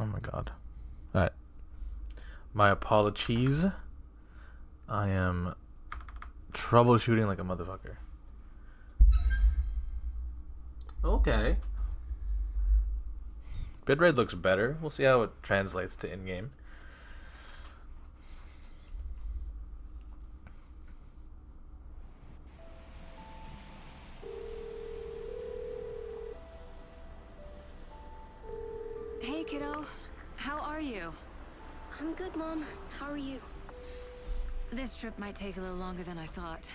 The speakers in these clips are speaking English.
Oh my god. Alright. My apologies. I am troubleshooting like a motherfucker. Okay. Bitrate looks better. We'll see how it translates to in-game. Hey, kiddo. How are you? I'm good, Mom. How are you? This trip might take a little longer than I thought.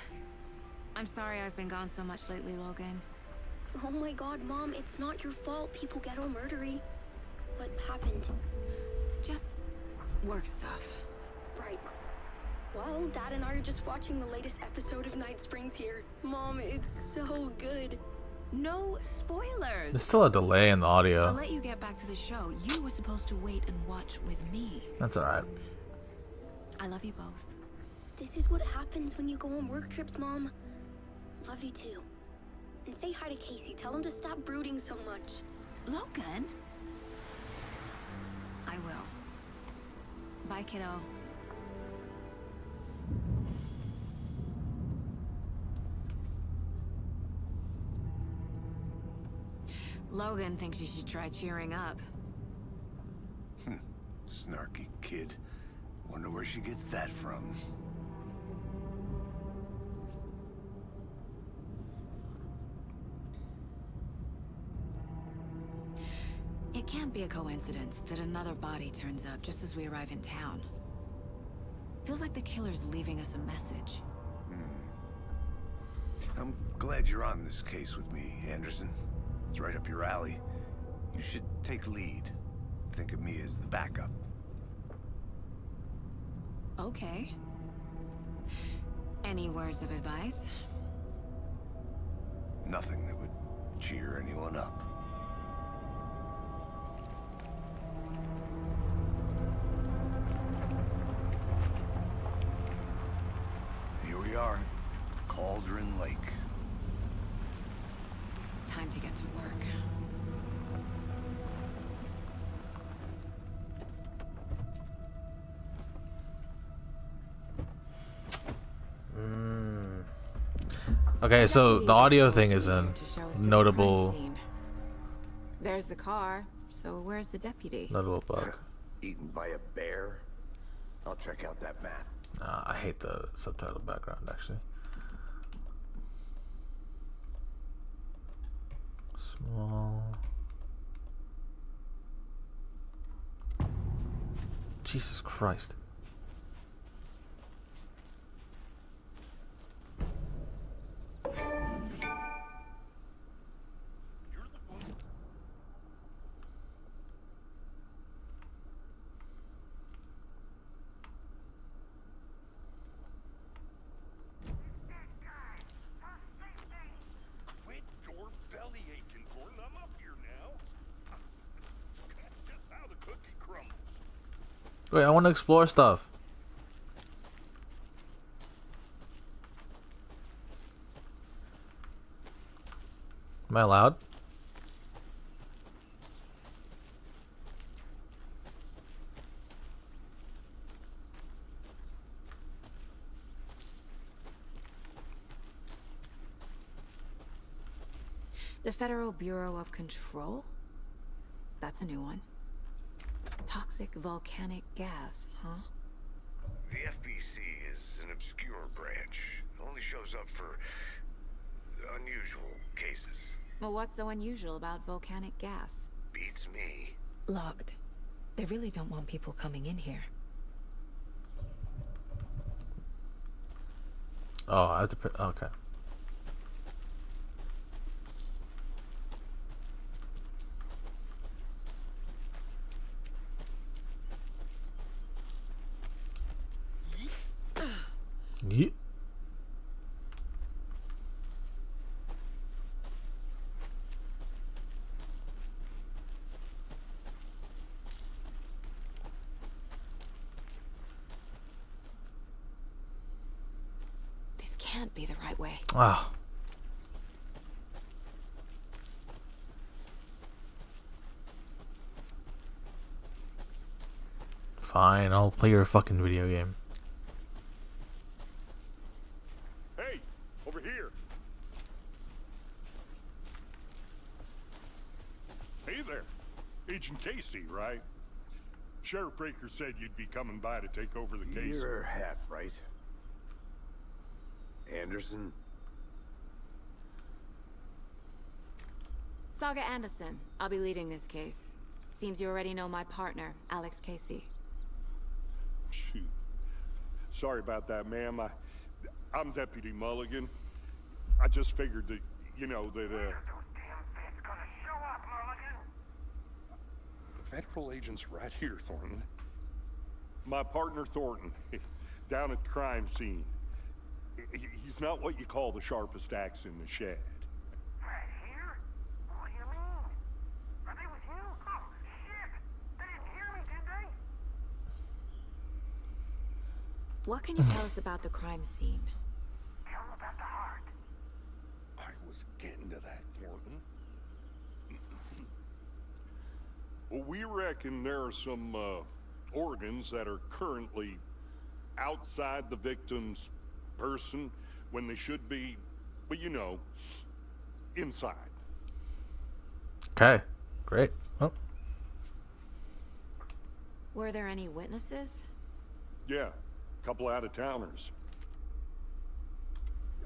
I'm sorry I've been gone so much lately, Logan. Oh my god, Mom, it's not your fault people get all murdery. What happened? Just work stuff. Right. Well, Dad and I are just watching the latest episode of Night Springs here. Mom, it's so good. No spoilers! There's still a delay in the audio. I'll let you get back to the show. You were supposed to wait and watch with me. That's alright. I love you both. This is what happens when you go on work trips, Mom. Love you too. And say hi to Casey. Tell him to stop brooding so much. Logan? I will. Bye, kiddo. Logan thinks you should try cheering up. Snarky kid. Wonder where she gets that from. It can't be a coincidence that another body turns up just as we arrive in town. Feels like the killer's leaving us a message. I'm glad you're on this case with me, Anderson. It's right up your alley. You should take lead. Think of me as the backup. Okay. Any words of advice? Nothing that would cheer anyone up. Here we are. Cauldron Lake. Time to get to work. Okay, so the audio thing is a notable There's the car. So where's the deputy? notable bug. Eaten by a bear? I'll check out that map. Nah, I hate the subtitle background actually. Small. Jesus Christ. Wait, I want to explore stuff. Am I allowed? The Federal Bureau of Control? That's a new one. Toxic volcanic gas, huh? The FBC is an obscure branch. It only shows up for unusual cases. Well, what's so unusual about volcanic gas? Beats me. Logged. They really don't want people coming in here. Oh, I have to. Okay. Yeah. This can't be the right way. Wow. Fine, I'll play your fucking video game. Hey, over here. Hey there. Agent Casey, right? Sheriff Breaker said you'd be coming by to take over the case. You're half right. Anderson? Saga Anderson. I'll be leading this case. Seems you already know my partner, Alex Casey. Shoot. Sorry about that, ma'am. I'm Deputy Mulligan. I just figured that, you know, that, The federal agent's right here, Thornton. My partner, Thornton, down at the crime scene. He's not what you call the sharpest axe in the shed. Right here? What do you mean? Are they with you? Oh, shit! They didn't hear me, did they? What can you tell us about the crime scene? Tell them about the heart. I was getting to that, Thornton. Well, we reckon there are some organs that are currently outside the victim's person when they should be, well, you know, inside. Okay, great. Well, Were there any witnesses? Yeah, a couple out-of-towners.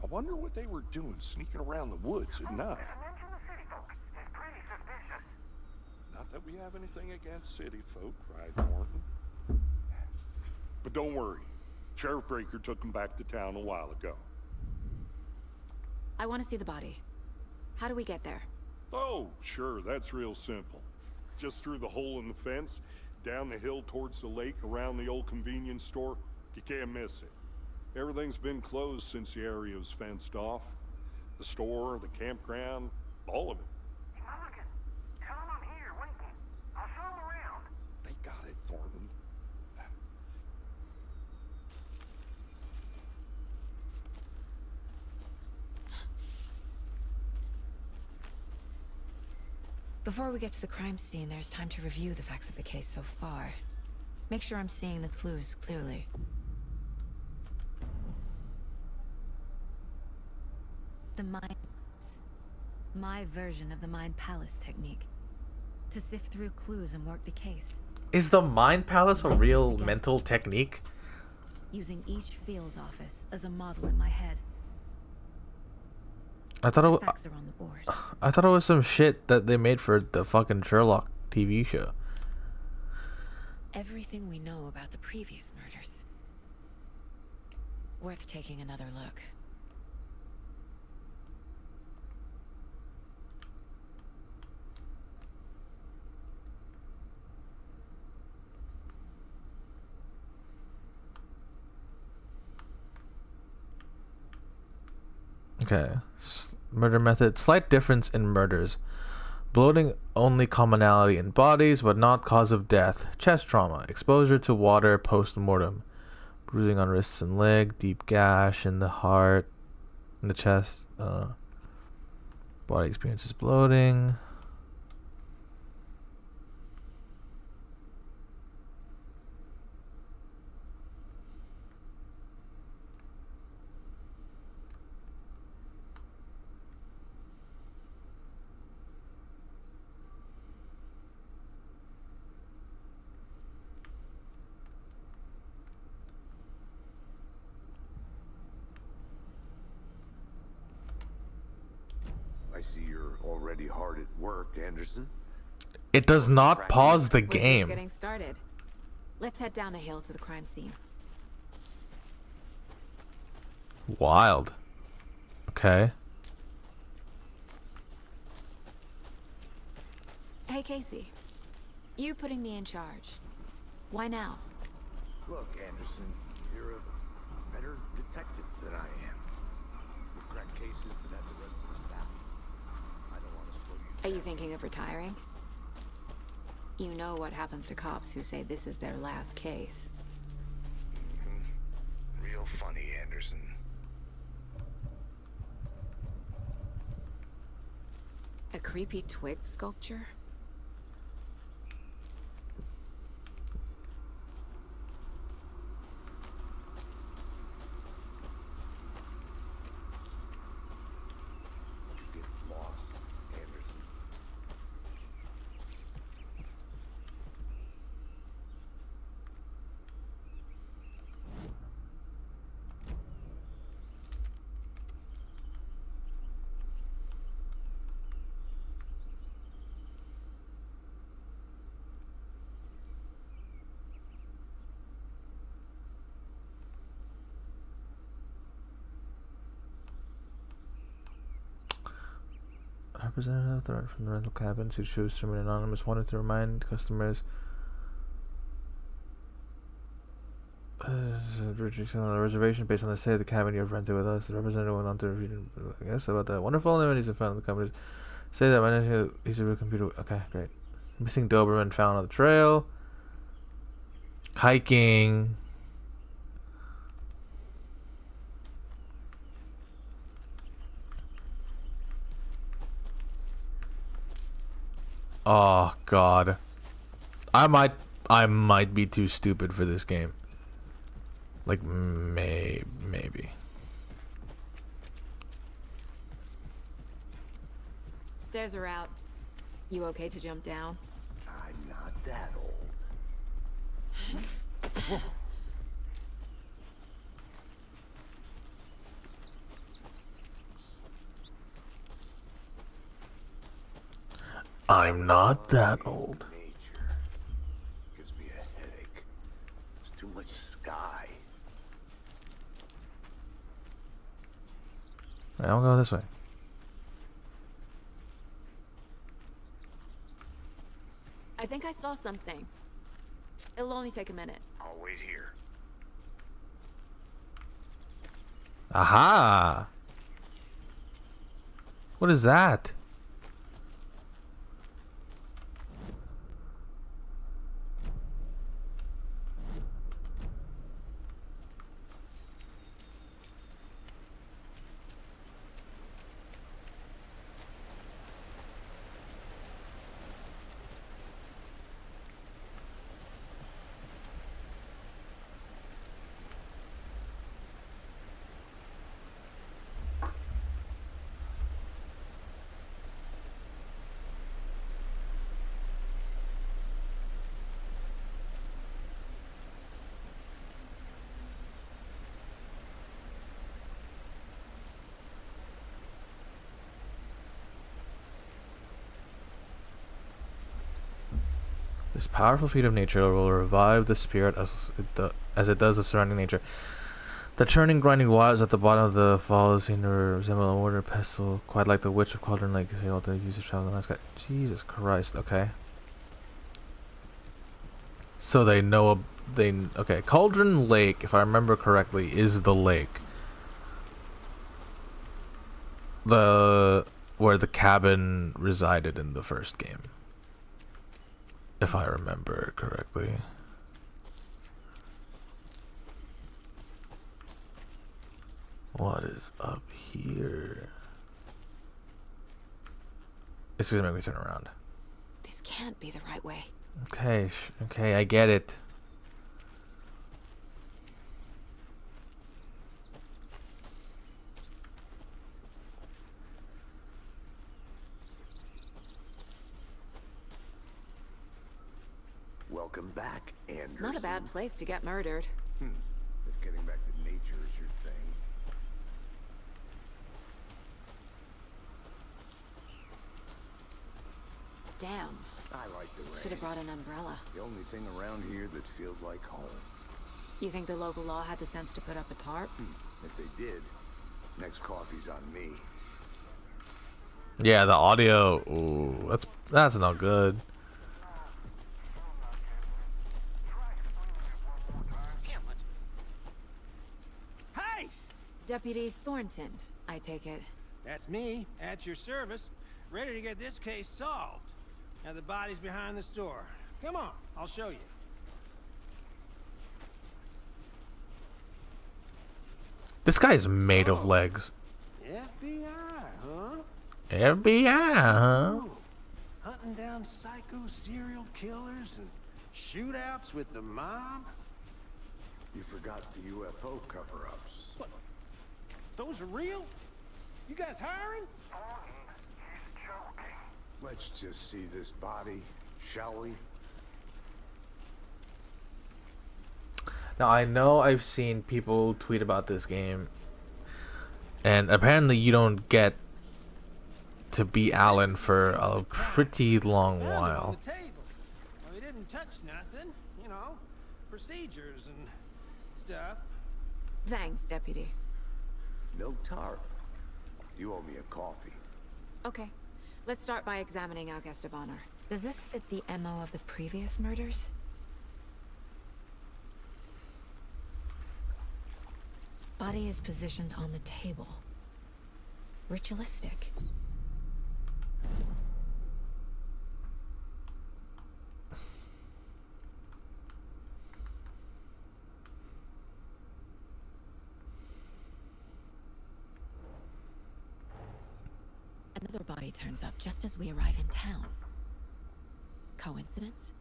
I wonder what they were doing sneaking around the woods at night. Just mention the city folk. It's pretty suspicious. Not that we have anything against city folk, right, Thornton? But don't worry. Sheriff Breaker took them back to town a while ago. I want to see the body. How do we get there? Oh, sure, that's real simple. Just through the hole in the fence, down the hill towards the lake, around the old convenience store. You can't miss it. Everything's been closed since the area was fenced off. The store, the campground, all of it. Mulligan, tell them I'm here waiting. I'll show them around. They got it, Thornton. Before we get to the crime scene, there's time to review the facts of the case so far. Make sure I'm seeing the clues clearly. The Mind... My version of the Mind Palace technique. To sift through clues and work the case, is the Mind Palace a real mental technique? using each field office as a model in my head. I thought The it, facts are on the board. I thought it was some shit that they made for the fucking Sherlock TV show. Everything we know about the previous murders. Worth taking another look. Okay. Murder method. Slight difference in murders. Bloating only commonality in bodies, but not cause of death. Chest trauma. Exposure to water post-mortem. Bruising on wrists and leg. Deep gash in the heart. In the chest. Body experiences bloating. I see you're already hard at work, Anderson. It does not pause the We're just game. getting started. Let's head down the hill to the crime scene. Wild. Okay. Hey, Casey. You putting me in charge. Why now? Look, Anderson, you're a better detective than I am. You crack cases that have the rest of us baffled. I don't want to slow you Are down. you thinking of retiring? You know what happens to cops who say this is their last case. Real funny, Anderson. A creepy twig sculpture? representative from the rental cabins who chose to remain anonymous wanted to remind customers the reservation based on the state of the cabin you have rented with us. The representative went on to read, I guess, about the wonderful amenities and found the companies. Say that my he's a real computer. Okay, great. Missing Doberman found on the trail. Hiking. Oh God, I might be too stupid for this game. Like maybe. Stairs are out. You okay to jump down? I'm not that old. I'm not that old. Nature gives me a headache. There's too much sky. Right, I'll go this way. I think I saw something. It'll only take a minute. I'll wait here. Aha! What is that? This powerful feat of nature will revive the spirit as it does the surrounding nature. The churning, grinding waters at the bottom of the falls seem to resemble a mortar pestle, quite like the Witch of Cauldron Lake able to use to travel in the night sky. Jesus Christ, okay. So they know okay, Cauldron Lake, if I remember correctly, is the lake. Where the cabin resided in the first game. If I remember correctly. What is up here? It's gonna make me turn around. This can't be the right way. Okay, okay, I get it. Welcome back, Anderson. Not a bad place to get murdered. If getting back to nature is your thing. Damn. I like the rain. Should have brought an umbrella. The only thing around here that feels like home. You think the local law had the sense to put up a tarp? If they did, next coffee's on me. Yeah, the audio. Ooh, that's not good. Hey! Deputy Thornton, I take it. That's me, at your service, ready to get this case solved. Now the body's behind the store. Come on, I'll show you. This guy's made of legs. FBI, huh? FBI, huh? Ooh, hunting down psycho serial killers and shootouts with the mob? You forgot the UFO cover-ups. What? Those are real? You guys hiring? Let's just see this body, shall we? Now, I know I've seen people tweet about this game, and apparently you don't get to be Alan for a pretty long Found it on while. the table. Well, we didn't touch nothing, you know, procedures and stuff. Thanks, Deputy. No tarp. You owe me a coffee. Okay. Let's start by examining our guest of honor. Does this fit the MO of the previous murders? Body is positioned on the table. Ritualistic. Another body turns up just as we arrive in town. Coincidence?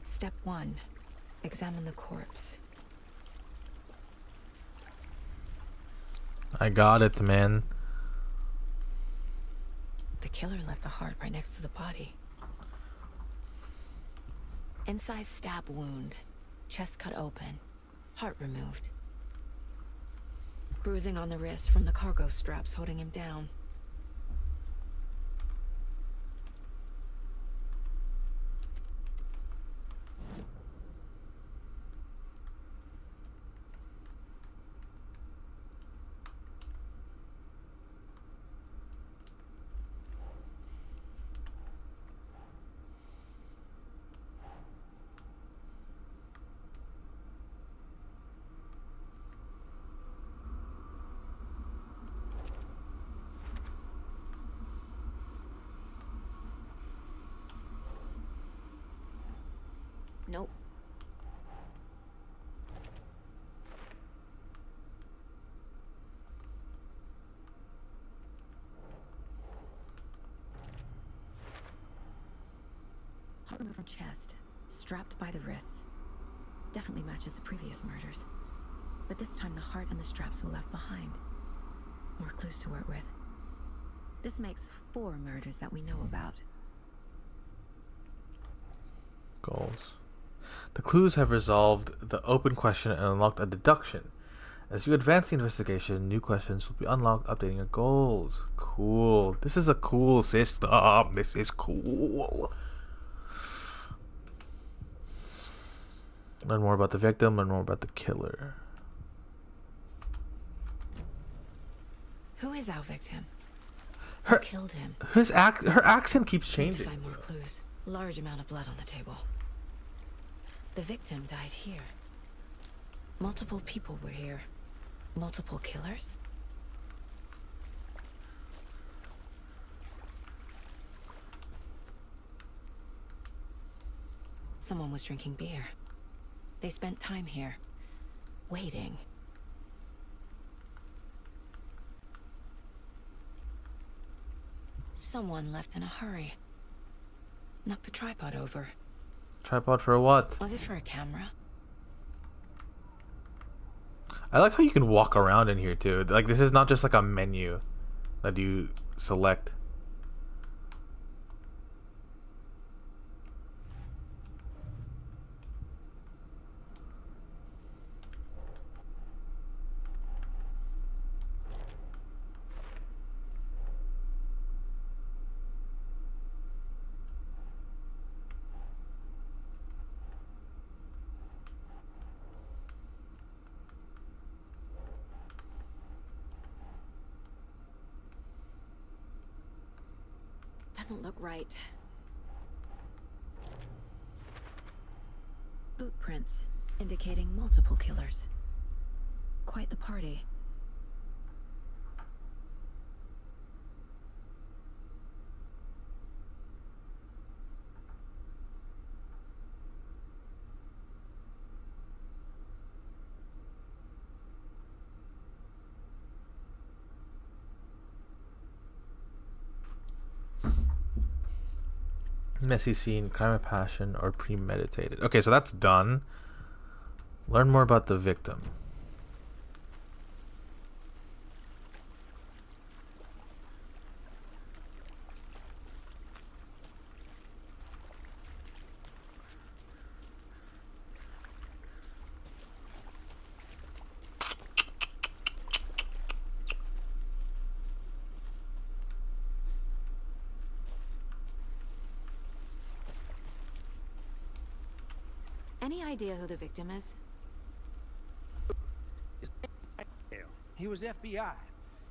Step 1. Examine the corpse. I got it, man. The killer left the heart right next to the body. Incised stab wound. Chest cut open. Heart removed. Bruising on the wrist from the cargo straps holding him down. Nope. Heart removed from chest, strapped by the wrists. Definitely matches the previous murders. But this time the heart and the straps were left behind. More clues to work with. This makes 4 murders that we know about. Goals. The clues have resolved the open question and unlocked a deduction. As you advance the investigation, new questions will be unlocked, updating your goals. Cool. This is a cool system. This is cool. Learn more about the victim, learn more about the killer. Who is our victim? Her Who killed him? her accent keeps Need to changing. find more clues. Large amount of blood on the table. The victim died here. Multiple people were here. Multiple killers? Someone was drinking beer. They spent time here, waiting. Someone left in a hurry. Knocked the tripod over. Tripod for what? Was it for a camera? I like how you can walk around in here too. Like, this is not just like a menu that you select. Doesn't look right. Boot prints indicating multiple killers. Quite the party. Messy scene, crime of passion, or premeditated. Okay, so that's done. Learn more about the victim. Any idea who the victim is? He was FBI.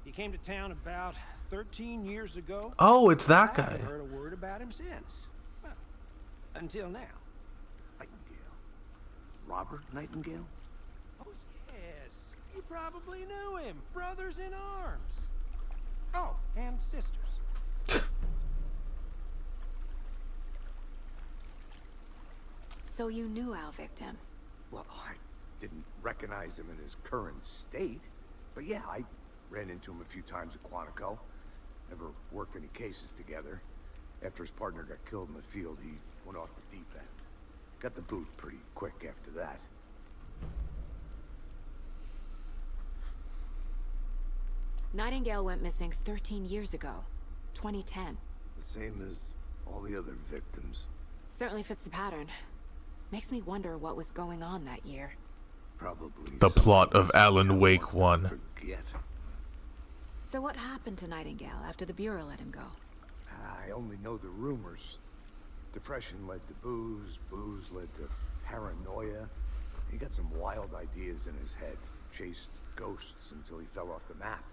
He came to town about 13 years ago. Oh, it's that I guy. haven't heard a word about him since. Well, until now. Nightingale. Robert Nightingale? Oh, yes. You probably knew him. Brothers in arms. Oh, and sisters. So you knew our victim. Well, I didn't recognize him in his current state. But yeah, I ran into him a few times at Quantico. Never worked any cases together. After his partner got killed in the field, he went off the deep end. Got the boot pretty quick after that. Nightingale went missing 13 years ago. 2010. The same as all the other victims. Certainly fits the pattern. Makes me wonder what was going on that year. Probably The plot something of Alan Tom Wake wants to 1. forget. So what happened to Nightingale after the Bureau let him go? I only know the rumors. Depression led to booze, booze led to paranoia. He got some wild ideas in his head, chased ghosts until he fell off the map.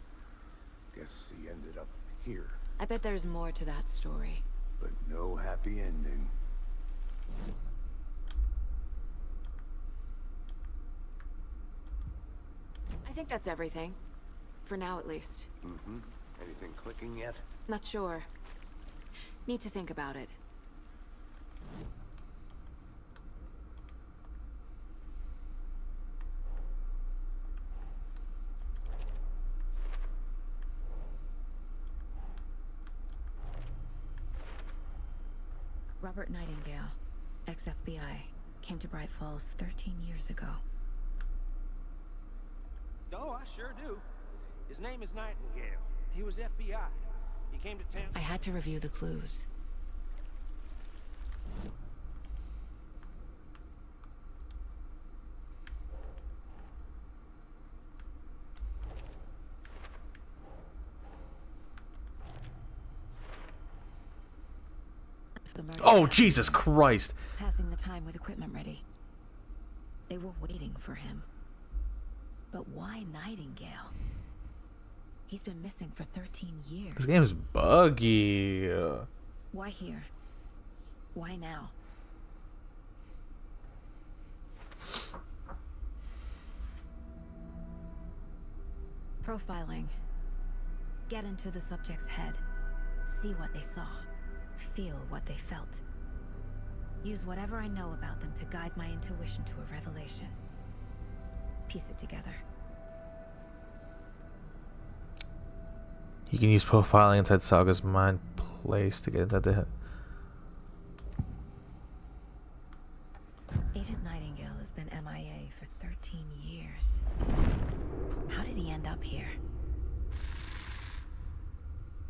Guess he ended up here, I bet there's more to that story. but no happy ending. I think that's everything. For now, at least. Mm-hmm. Anything clicking yet? Not sure. Need to think about it. Robert Nightingale, ex-FBI, came to Bright Falls 13 years ago. Oh, I sure do. His name is Nightingale. He was FBI. He came to town. I had to review the clues. The murder Oh, Jesus Christ. passing the time with equipment ready. They were waiting for him. But why Nightingale? He's been missing for 13 years. This game's buggy. Why here? Why now? Profiling. Get into the subject's head. See what they saw. Feel what they felt. Use whatever I know about them to guide my intuition to a revelation. Piece it together. You can use profiling inside Saga's mind place to get inside the head. Agent Nightingale has been MIA for 13 years. How did he end up here?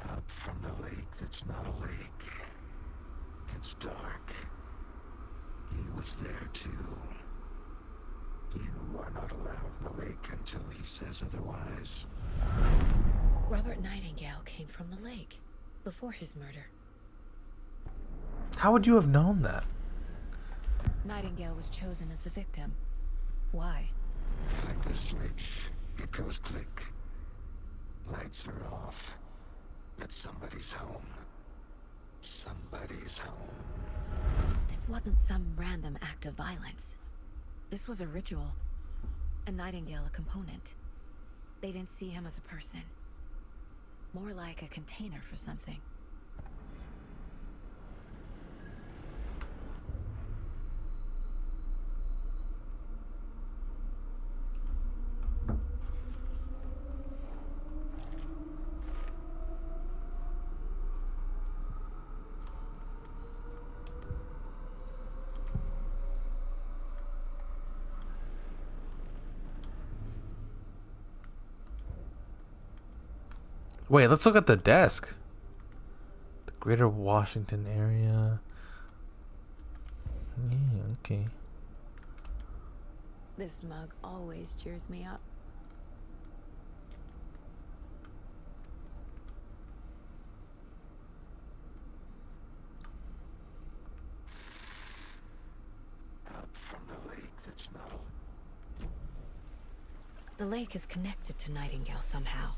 Up from the lake that's not a lake. It's dark. He was there too. You are not allowed in the lake until he says otherwise. Robert Nightingale came from the lake before his murder. How would you have known that? Nightingale was chosen as the victim. Why? Like the switch, it goes click. Lights are off. But somebody's home. Somebody's home. This wasn't some random act of violence. This was a ritual. And Nightingale a component. They didn't see him as a person. More like a container for something. Wait, let's look at the desk. The Greater Washington area. Yeah, okay. This mug always cheers me up. Up from the The lake is connected to Nightingale somehow.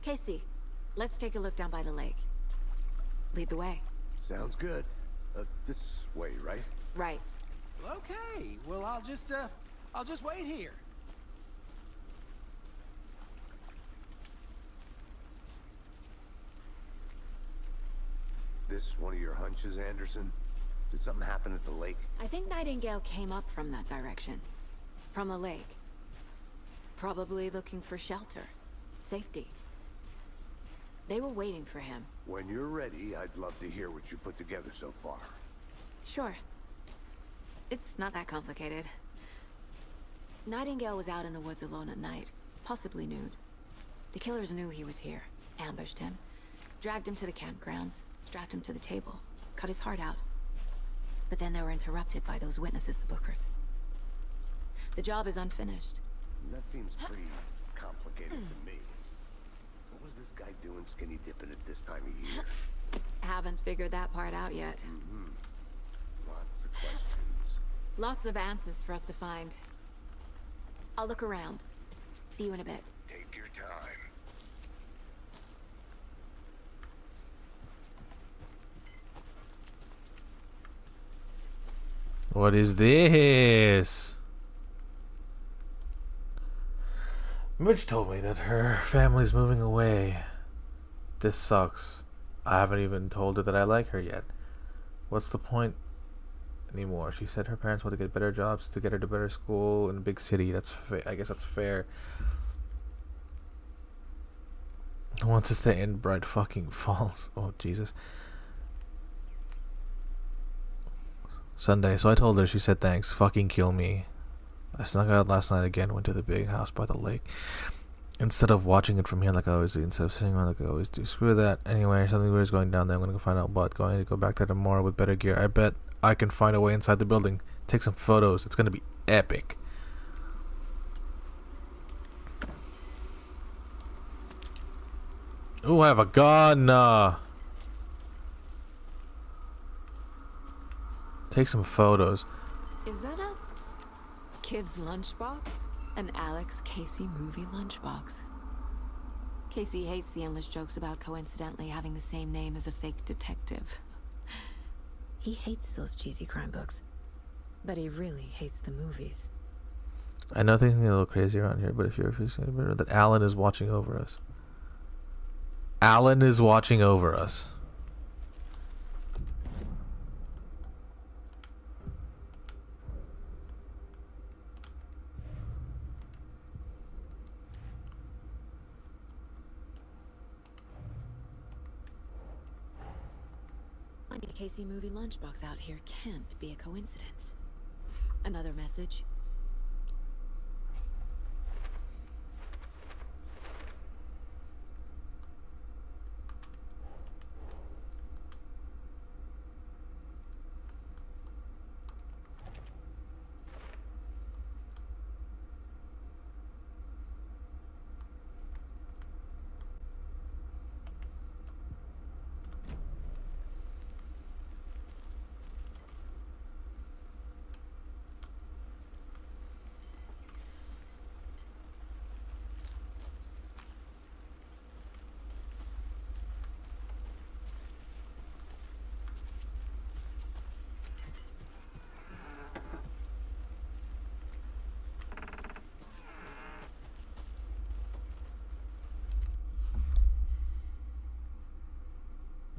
Casey, let's take a look down by the lake. Lead the way. Sounds good. This way, right? Right. Okay, well, I'll just wait here. This one of your hunches, Anderson? Did something happen at the lake? I think Nightingale came up from that direction. From the lake. Probably looking for shelter. Safety. They were waiting for him. When you're ready, I'd love to hear what you put together so far. Sure. It's not that complicated. Nightingale was out in the woods alone at night, possibly nude. The killers knew he was here, ambushed him, dragged him to the campgrounds, strapped him to the table, cut his heart out. But then they were interrupted by those witnesses, the Bookers. The job is unfinished. That seems pretty complicated to me. What was this guy doing skinny dipping at this time of year? Haven't figured that part out yet. Lots of questions. Lots of answers for us to find. I'll look around. See you in a bit. Take your time. What is this? Mitch told me that her family's moving away. This sucks. I haven't even told her that I like her yet. What's the point anymore? She said her parents want to get better jobs to get her to better school in a big city. I guess that's fair. Wants to stay in Bright fucking Falls. Oh, Jesus. Sunday, so I told her, she said thanks. Fucking kill me. I snuck out last night again, went to the big house by the lake. Instead of watching it from here like I always do, instead of sitting around like I always do. Screw that. Anyway, something weird is going down there. I'm gonna go find out what. Going to go back there tomorrow with better gear. I bet I can find a way inside the building. Take some photos. It's gonna be epic. Ooh, I have a gun. Take some photos. Is that a kid's lunchbox? An Alex Casey movie lunchbox. Casey hates the endless jokes about coincidentally having the same name as a fake detective. He hates those cheesy crime books, but he really hates the movies. I know things can get a little crazy around here, but if you're remember that Alan is watching over us. Alan is watching over us. Finding a Casey movie lunchbox out here can't be a coincidence. Another message.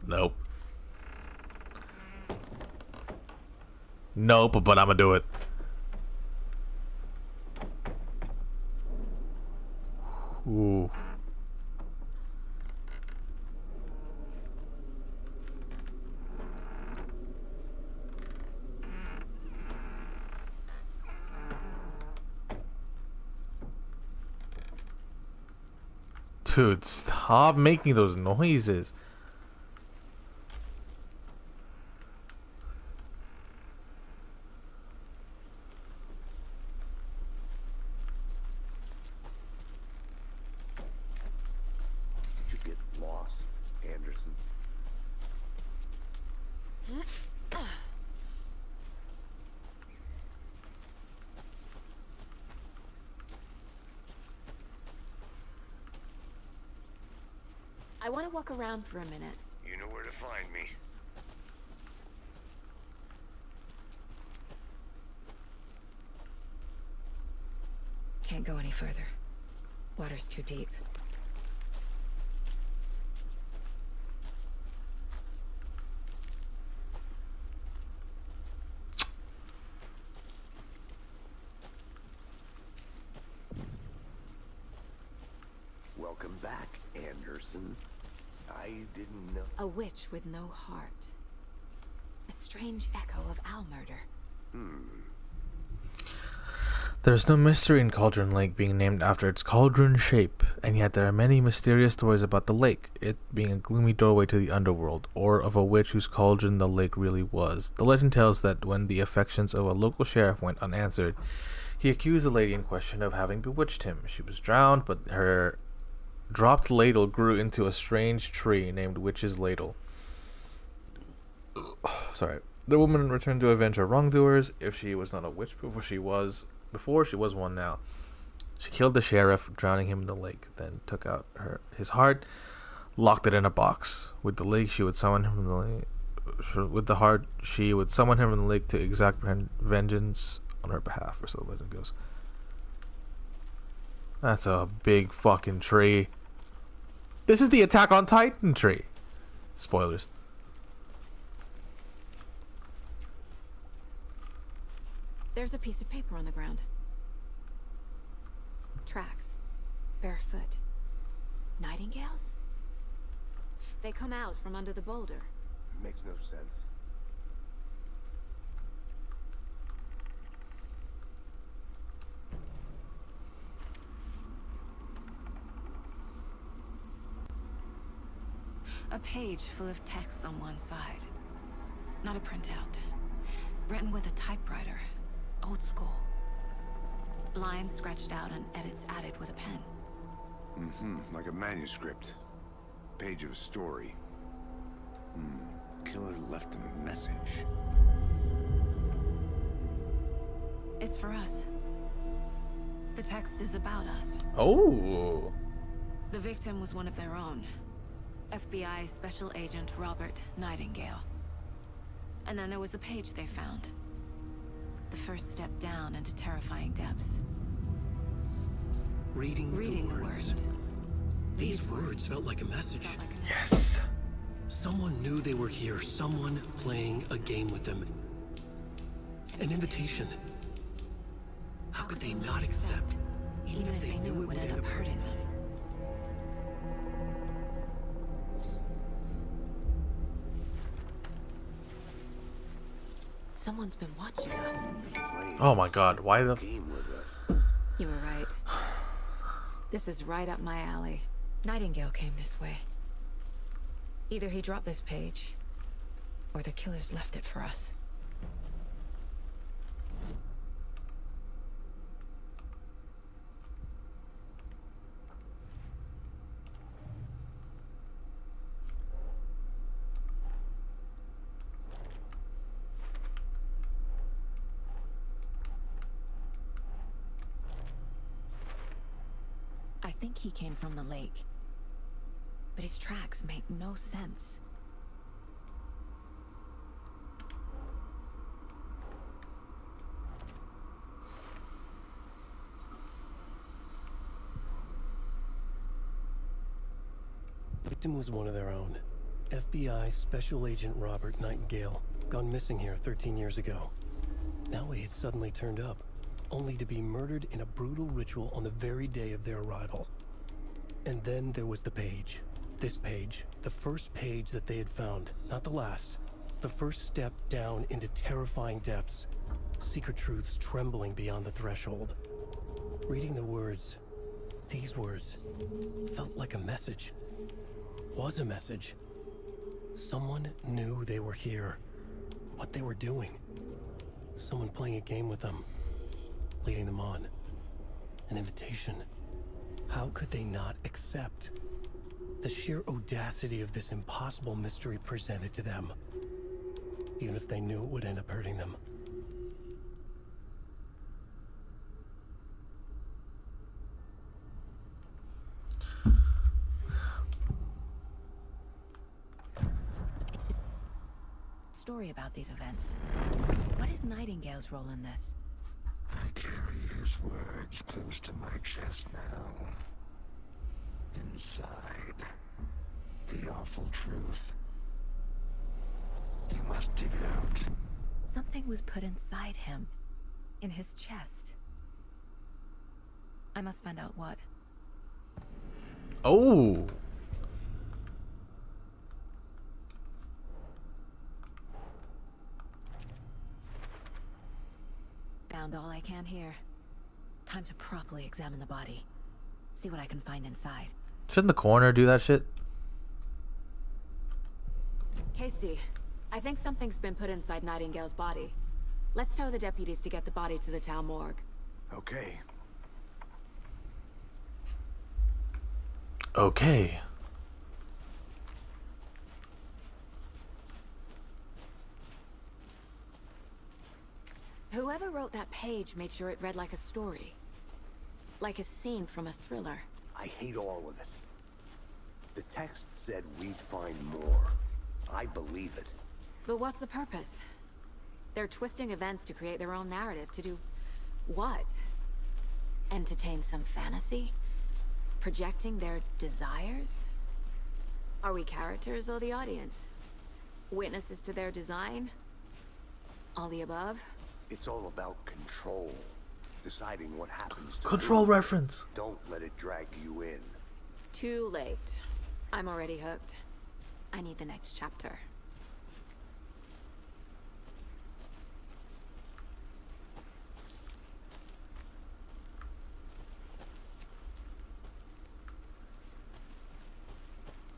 Nope. Nope, but I'm gonna do it. Ooh. Dude, stop making those noises. I want to walk around for a minute. You know where to find me. Can't go any further. Water's too deep. Welcome back, Anderson. I didn't know. A witch with no heart. A strange echo of Al murder. There's no mystery in Cauldron Lake being named after its cauldron shape, and yet there are many mysterious stories about the lake, it being a gloomy doorway to the underworld, or of a witch whose cauldron the lake really was. The legend tells that when the affections of a local sheriff went unanswered, he accused the lady in question of having bewitched him. She was drowned, but her dropped ladle grew into a strange tree named Witch's Ladle. Sorry. The woman returned to avenge her wrongdoers. If she was not a witch before, she was one now. She killed the sheriff, drowning him in the lake, then took out his heart, locked it in a box. With the lake, she would summon him from the lake. With the heart, she would summon him from the lake to exact vengeance on her behalf, or so the legend goes. That's a big fucking tree. This is the Attack on Titan tree. Spoilers. There's a piece of paper on the ground. Tracks. Barefoot. Nightingales? They come out from under the boulder. Makes no sense. A page full of text on one side. Not a printout. Written with a typewriter. Old school. Lines scratched out and edits added with a pen. Like a manuscript. Page of a story. Killer left a message. It's for us. The text is about us. Oh. The victim was one of their own. FBI Special Agent Robert Nightingale. And then there was the page they found. The first step down into terrifying depths. Reading the words. These words felt like a message. Yes. Someone knew they were here. Someone playing a game with them. An invitation. How could they not accept, even if they knew it would end up hurting them? Someone's been watching us. Oh my god, why the... You were right. This is right up my alley. Nightingale came this way. Either he dropped this page, or the killers left it for us. I think he came from the lake. But his tracks make no sense. The victim was one of their own. FBI Special Agent Robert Nightingale, gone missing here 13 years ago. Now he had suddenly turned up, only to be murdered in a brutal ritual on the very day of their arrival. And then there was the page. This page, the first page that they had found, not the last. The first step down into terrifying depths. Secret truths trembling beyond the threshold. Reading the words, these words, felt like a message. Was a message. Someone knew they were here. What they were doing. Someone playing a game with them. Leading them on. An invitation. How could they not accept? The sheer audacity of this impossible mystery presented to them. Even if they knew it would end up hurting them. story about these events. What is Nightingale's role in this? I carry his words close to my chest now. Inside, the awful truth. You must dig it out. Something was put inside him. In his chest. I must find out what. Oh. Found all I can here. Time to properly examine the body. See what I can find inside. Shouldn't the coroner do that shit? Casey, I think something's been put inside Nightingale's body. Let's tell the deputies to get the body to the town morgue. Okay. Okay. Whoever wrote that page made sure it read like a story. Like a scene from a thriller. I hate all of it. The text said we'd find more. I believe it. But what's the purpose? They're twisting events to create their own narrative. To do what? Entertain some fantasy? Projecting their desires? Are we characters or the audience? Witnesses to their design? All the above? It's all about control. Deciding what happens to Control who. reference. Don't let it drag you in. Too late. I'm already hooked. I need the next chapter.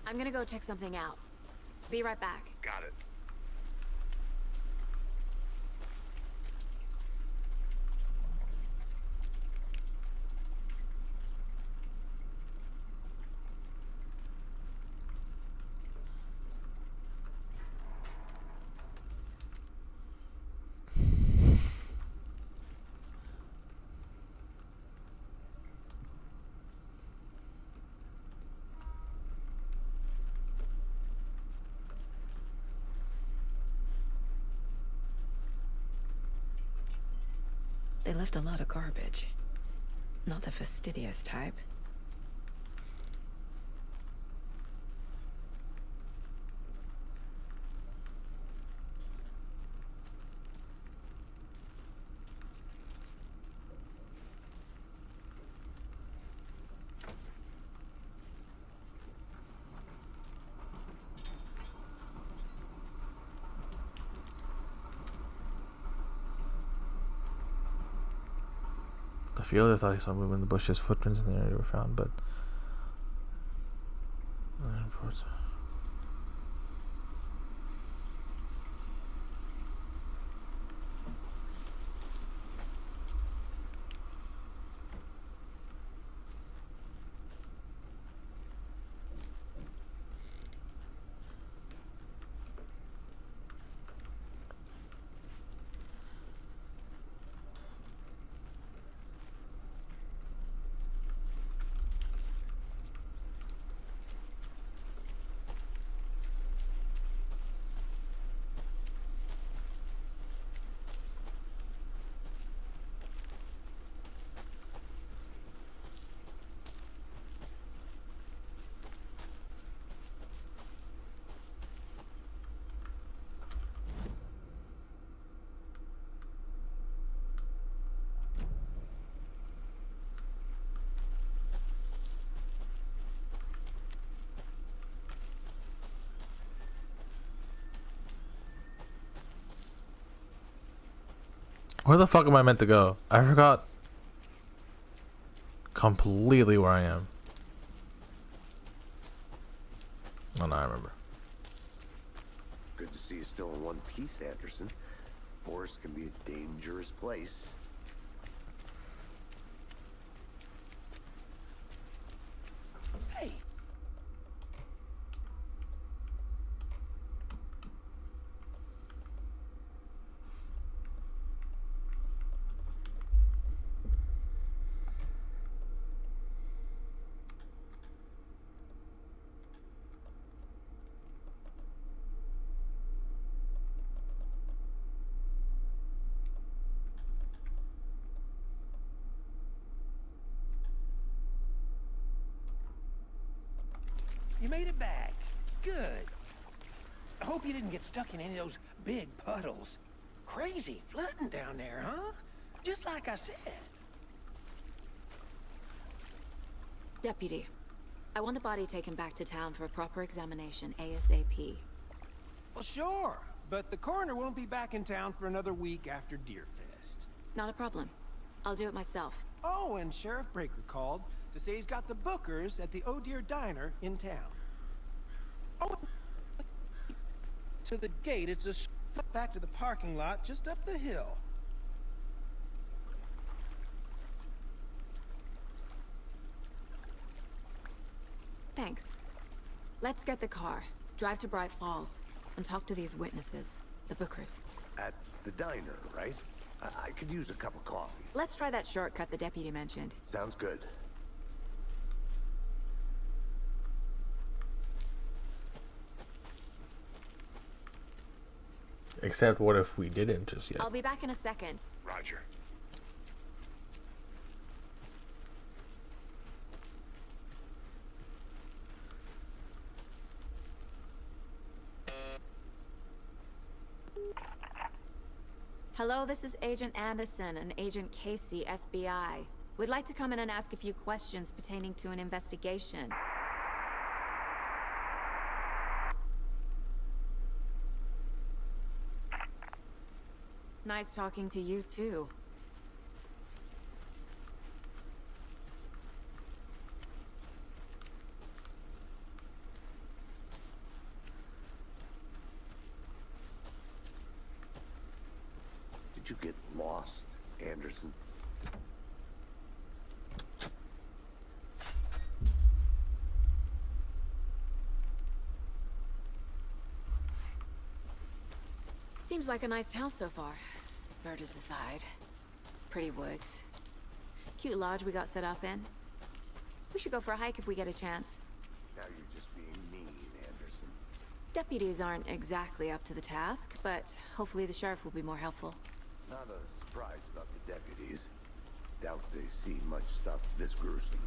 I'm gonna go check something out. Be right back. Got it. They left a lot of garbage. Not the fastidious type. The fielder thought he saw movement in the bushes. Footprints in the area were found, but where the fuck am I meant to go? I forgot completely where I am. Oh no, I remember. Good to see you still in one piece, Anderson. Forest can be a dangerous place. Hey! You made it back. Good. I hope you didn't get stuck in any of those big puddles. Crazy flooding down there, huh? Just like I said. Deputy, I want the body taken back to town for a proper examination ASAP. Well, sure. But the coroner won't be back in town for another week after Deerfest. Not a problem. I'll do it myself. Oh, and Sheriff Breaker called to say he's got the Bookers at the Oh Dear Diner in town. Oh, to the gate, it's a back to the parking lot just up the hill. Thanks. Let's get the car, drive to Bright Falls, and talk to these witnesses, the Bookers. At the diner, right? I could use a cup of coffee. Let's try that shortcut the deputy mentioned. Sounds good. Except what if we didn't just yet? I'll be back in a second. Roger. Hello, this is Agent Anderson and Agent Casey, FBI. We'd like to come in and ask a few questions pertaining to an investigation. Nice talking to you, too. Did you get lost, Anderson? Seems like a nice town so far. Murders aside. Pretty woods. Cute lodge we got set up in. We should go for a hike if we get a chance. Now you're just being mean, Anderson. Deputies aren't exactly up to the task, but hopefully the sheriff will be more helpful. Not a surprise about the deputies. Doubt they see much stuff this gruesome.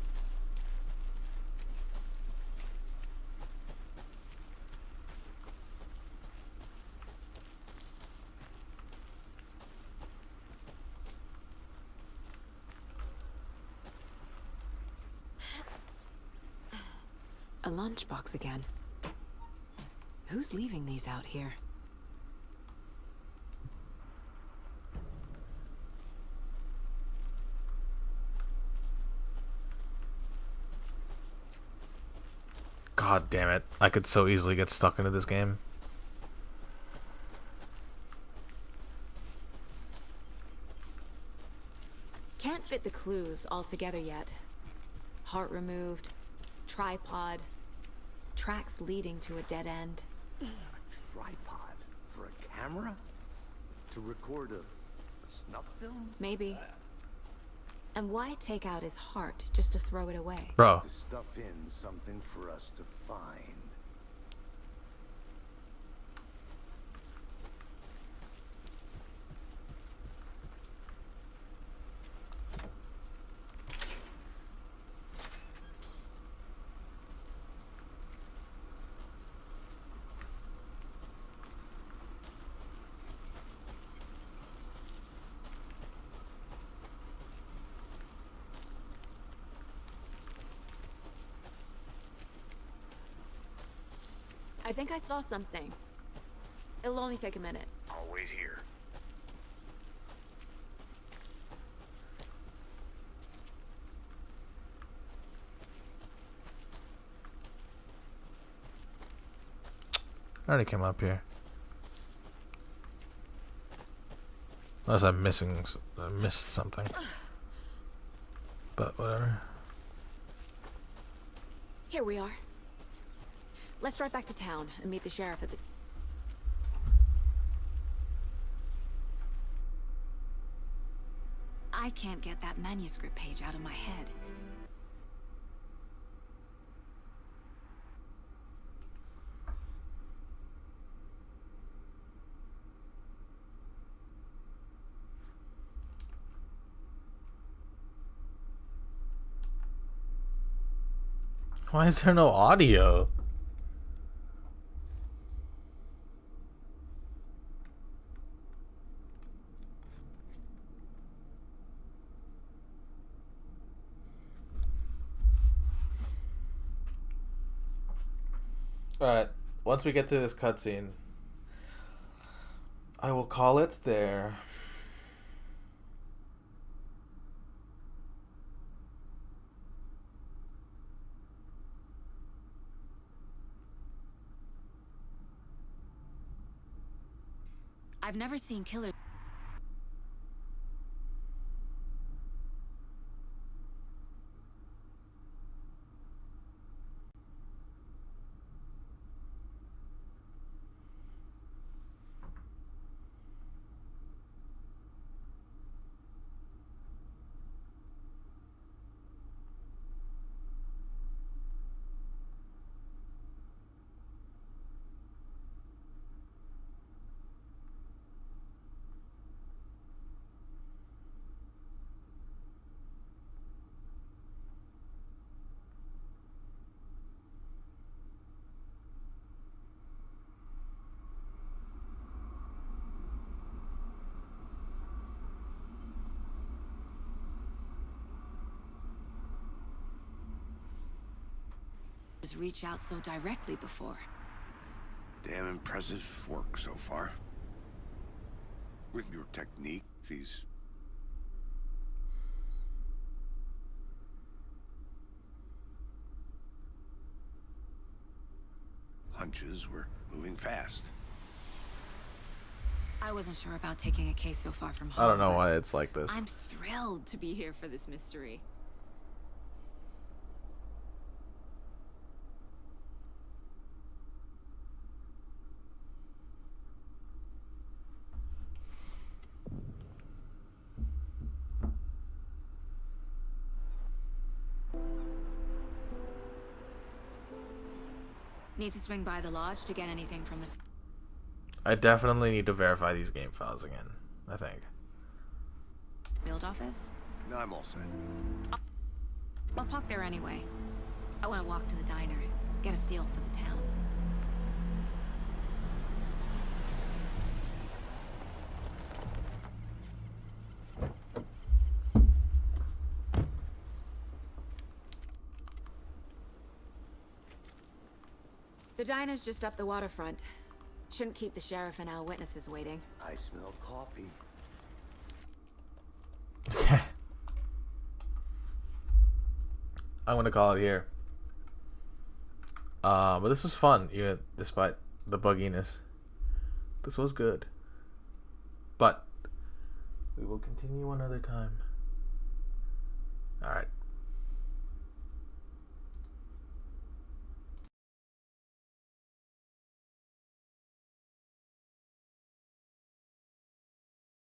A lunchbox again. Who's leaving these out here? God damn it. I could so easily get stuck into this game. Can't fit the clues all together yet. Heart removed, tripod, tracks leading to a dead end. A tripod for a camera? To record a snuff film? Maybe. And why take out his heart just to throw it away? Bro. To stuff in something for us to find. I think I saw something. It'll only take a minute. I'll wait here. I already came up here. Unless I'm missing, I missed something. But whatever. Here we are. Let's drive back to town and meet the sheriff at the... I can't get that manuscript page out of my head. Why is there no audio? Alright, once we get to this cutscene, I will call it there. I've never seen killers. Reach out so directly before. Damn impressive work so far. With your technique, these hunches were moving fast. I wasn't sure about taking a case so far from home. I don't know but why it's like this. I'm thrilled to be here for this mystery. Need to swing by the lodge to get anything from the... I definitely need to verify these game files again, I think. field office? No, I'm all set. I'll park there anyway. I want to walk to the diner, get a feel for the town. The diner's just up the waterfront. Shouldn't keep the sheriff and our witnesses waiting. I smell coffee. Okay. I'm gonna call it here. But this was fun, even despite the bugginess. This was good. But we will continue another time.